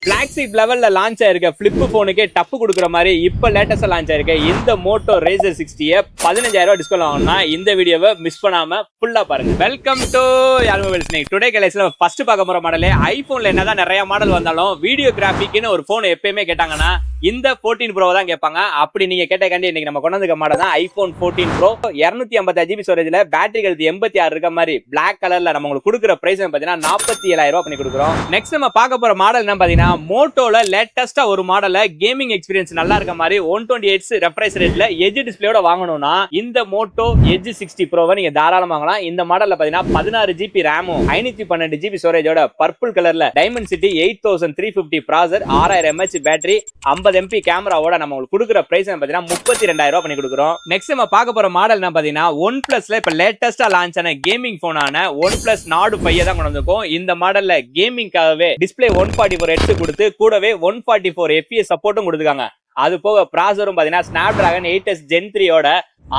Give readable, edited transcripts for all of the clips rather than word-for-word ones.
flagship லெவல்ல launch ஆயிருக்க flip போனுக்கே டப்பு கொடுக்குற மாதிரி இப்ப லேட்டஸ்டா லான்ச் ஆயிருக்க இந்த மோட்டோ ரேசர் 60 15,000 டிஸ்கவுண்ட் வாங்கினா இந்த வீடியோவை மிஸ் பண்ணாம ஃபுல்லா பாருங்க. Welcome to Yazh mobile snake. Today கலெக்ஷன்ல ஃபர்ஸ்ட் பார்க்க போற மாடலே ஐபோன்ல என்னதான் நிறைய மாடல் வந்தாலும் வீடியோ கிராபிக்னு ஒரு போன் எப்பயுமே கேட்டாங்கன்னா இந்த 14 ப்ரோ தான் கேட்பாங்க. அப்படி நீங்க கேட்டக்காண்டி இன்னைக்கு நம்ம கொண்டு வந்த மாடல் தான் ஐபோன் 14 ப்ரோ. 255 ஜிபி ஸ்டோரேஜ்ல பேட்டரி ஹெல்த் 86 இருக்க மாதிரி பிளாக் கலர்ல நம்ம உங்களுக்கு கொடுக்குற பிரைஸ் பாத்தீங்கன்னா 47,000 ரூபாய் பண்ணி கொடுக்குறோம். நெக்ஸ்ட் நம்ம பார்க்க போற மாடல் என்ன பாத்தீங்கன்னா மோட்டோல லேட்டஸ்டா ஒரு மாடல கேமிங் எக்ஸ்பீரியன்ஸ் நல்லா இருக்க மாதிரி 128 ரெஃப்ரெஷ் ரேட்ல எட்ஜ் டிஸ்பிளேயோட வாங்கணும்னா இந்த மோட்டோ எட்ஜ் 60 ப்ரோவை நீங்க தாராளமா வாங்கலாம். இந்த மாடல்ல பாத்தீங்கன்னா 16 ஜிபி ரேமும் 512 ஜிபி ஸ்டோரேஜோட பர்பிள் கலர்ல டைமென்சிட்டி 8350 ப்ராசர் 6000 mAh பேட்டரி 50 MP கேமராவோட நம்ம உங்களுக்கு கொடுக்குற பிரைஸ் பாத்தீங்கன்னா 32,000 ரூபாய் பண்ணி கொடுக்குறோம். நெக்ஸ்ட் நம்ம பார்க்க போற மாடல் என்ன பாத்தீங்கன்னா OnePlusல இப்ப லேட்டஸ்டா லான்ச் ஆன கேமிங் போனான OnePlus Nord 5 தான் கொண்டு வந்திருக்கோம். இந்த மாடல்ல கேமிங்காகவே டிஸ்பிளே 144 Hz கொடுத்து கூடவே 144 FPS சப்போர்ட்டும் கொடுத்துருக்காங்க. அது போக ப்ராசரும் பாத்தீங்கன்னா Snapdragon 8s Gen 3 ஓட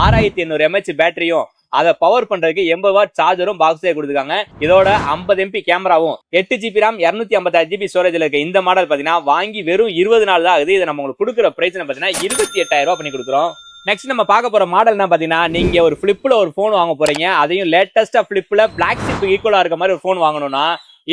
6800 mAh பேட்டரியும் அதை பவர் பண்றதுக்கு 80 வாட் சார்ஜரும் பாக்ஸே கொடுத்துருக்காங்க. இதோட 50 MP கேமராவும் 8 ஜிபி RAM 256 ஜிபி ஸ்டோரேஜ்ல இருக்க இந்த மாடல் பாத்தீங்கன்னா வாங்கி வெறும் 20 நாள் தான் ஆகுது. இதை நம்ம உங்களுக்கு கொடுக்குற பிரைஸ் பாத்தீங்கன்னா 28,000 ரூபாய் பண்ணி கொடுக்குறோம். நெக்ஸ்ட் நம்ம பார்க்க போற மாடல் என்ன பாத்தீங்கன்னா நீங்க ஒரு பிளிப்ல ஒரு போன் வாங்க போறீங்க, அதையும் லேட்டஸ்டா பிளிப்ல பிளாக்ஷிப் ஈக்குவலா இருக்க மாதிரி ஒரு போன் வாங்கணும்னா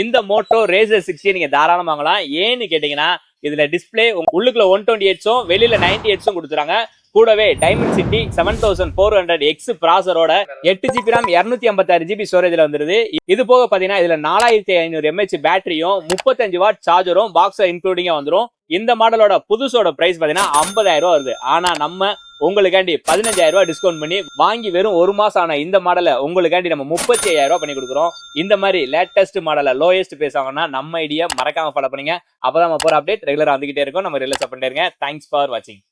இந்த மோட்டோ ரேசர் 60 நீங்க தாராளமா வாங்கலாம். ஏன்னு கேட்டீங்கன்னா இதுல டிஸ்பிளே உள்ளுக்குள்ள 128 வெளியில 90 Hz கொடுத்துறாங்க. கூடவே டைமென்சிட்டி 7400X ப்ராசரோட 8 ஜிபி RAM 256 ஜிபி ஸ்டோரேஜ்ல வந்துருது. இது போக பாத்தீங்கன்னா இதுல 4500 mAh பேட்டரியும் 35 வாட் சார்ஜரும் பாக்ஸ் இன்க்ளூடிங்கா வந்துரும். இந்த மாடலோட புதுசோட பிரைஸ் பாத்தீங்கன்னா 50,000 ரூபாய் வருது. ஆனா நம்ம உங்களுக்காண்டி 15,000 ரூபாய் டிஸ்கவுண்ட் பண்ணி வாங்கி வெறும் ஒரு மாசம் ஆன இந்த மாடலை உங்களுக்காண்டி நம்ம 35,000 ரூபாய் பண்ணி கொடுக்குறோம். இந்த மாதிரி லேட்டஸ்ட் மாடலை லோயஸ்ட் பிரைஸ் வாங்கினா நம்ம ஐடியா மறக்காம ஃபாலோ பண்ணுங்க. அப்பதான் நம்ம போற அப்டேட் ரெகுலரா வந்துகிட்டே இருக்கும். நம்ம ரெகுலர் பண்ணிட்டே இருங்க. தேங்க்ஸ் ஃபார் வாட்சிங்.